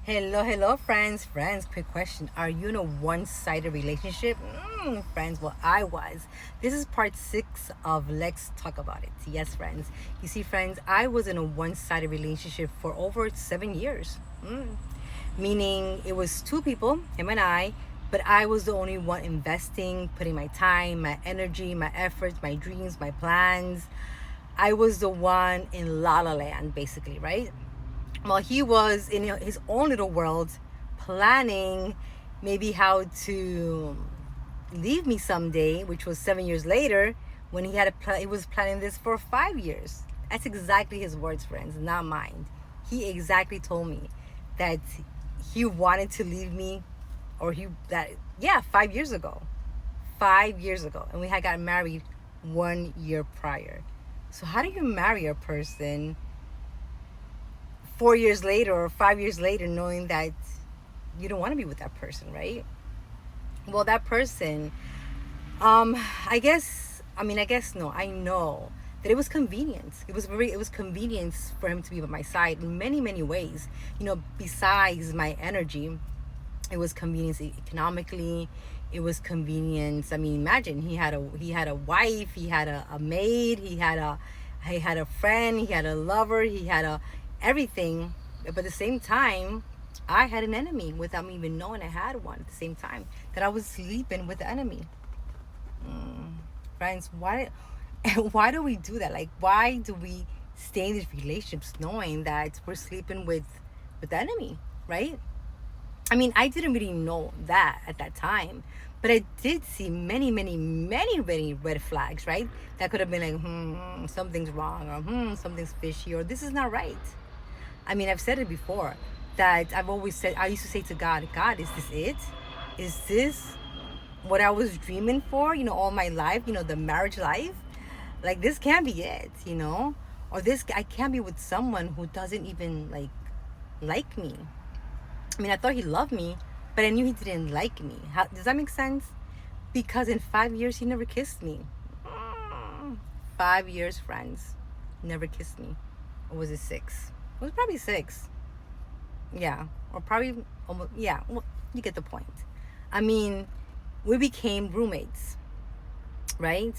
Hello, friends. Friends, quick question. Are you in a one-sided relationship? Friends, well, I was. This is part 6 of Let's Talk About It. Yes, friends. You see, friends, I was in a one-sided relationship for over 7 years. Meaning it was two people, him and I, but I was the only one investing, putting my time, my energy, my efforts, my dreams, my plans. I was the one in La La Land, basically, right? While he was in his own little world, planning maybe how to leave me someday, which was 7 years later, when he was planning this for 5 years. That's exactly his words, friends, not mine. He exactly told me that he wanted to leave me, or 5 years ago. 5 years ago, and we had gotten married 1 year prior. So how do you marry a person 4 years later or 5 years later, knowing that you don't want to be with that person, right? Well, that person, I guess no, I know that it was convenience. It was convenience for him to be by my side in many, many ways. Besides my energy, it was convenience economically. It was convenience. I mean, imagine he had a wife, he had a maid, he had a friend, he had a lover, he had a everything. But at the same time, I had an enemy without me even knowing I had one. At the same time that I was sleeping with the enemy. Friends, why do we do that? Like, why do we stay in these relationships knowing that we're sleeping with the enemy, right? I mean, I didn't really know that at that time, but I did see many, many, many, many red flags, right? That could have been like, something's wrong, or something's fishy, or this is not right. I mean, I've said it before that I used to say to God, God, is this it? Is this what I was dreaming for, all my life, the marriage life? Like, this can't be it, or I can't be with someone who doesn't even like me. I mean, I thought he loved me, but I knew he didn't like me. Does that make sense? Because in 5 years, he never kissed me. 5 years, friends. Never kissed me. Or was it 6? It was probably 6. Yeah. Or probably almost, yeah. Well, you get the point. I mean, we became roommates, right?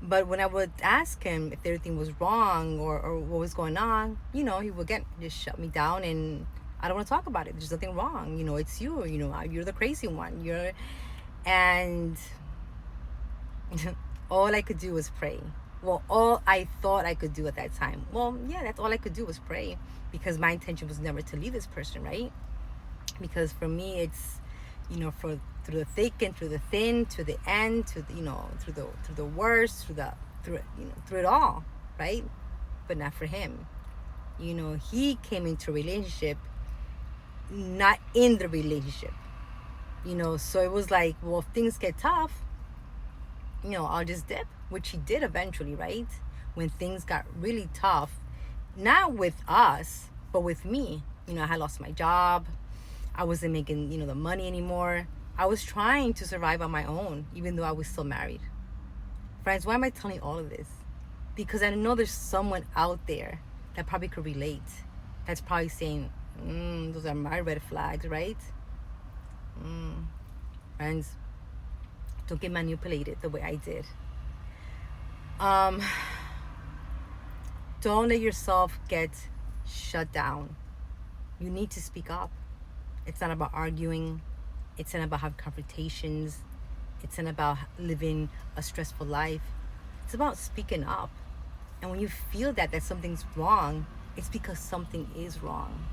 But when I would ask him if everything was wrong or what was going on, he would just shut me down, and I don't want to talk about it. There's nothing wrong. It's you. You're the crazy one. And all I could do was pray. Well, all I thought I could do at that time. Well, yeah, that's all I could do was pray, because my intention was never to leave this person, right? Because for me, it's, through the thick and through the thin, to the end, through the worst, through it all, right? But not for him. He came into a relationship, not in the relationship. So it was like, well, if things get tough, I'll just dip, which he did eventually, right? When things got really tough, not with us, but with me. I had lost my job. I wasn't making, the money anymore. I was trying to survive on my own, even though I was still married. Friends, why am I telling all of this? Because I know there's someone out there that probably could relate. That's probably saying, those are my red flags, right? Friends, don't get manipulated the way I did. Don't let yourself get shut down. You need to speak up. It's not about arguing. It's not about having confrontations. It's not about living a stressful life. It's about speaking up. And when you feel that something's wrong, it's because something is wrong.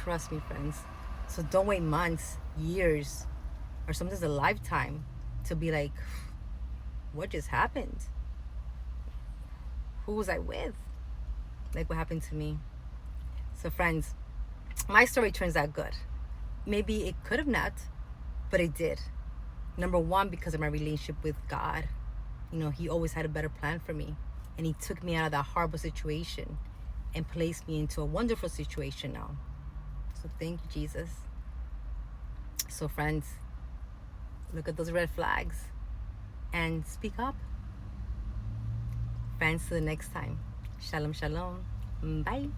Trust me, friends. So don't wait months, years, or sometimes a lifetime to be like, what just happened? Who was I with? Like what happened to me. So friends, my story turns out good. Maybe it could have not, but it did. Number one, because of my relationship with God. He always had a better plan for me. And he took me out of that horrible situation and placed me into a wonderful situation now. So thank you, Jesus. So friends, look at those red flags and speak up. Friends, till the next time. Shalom, shalom. Bye.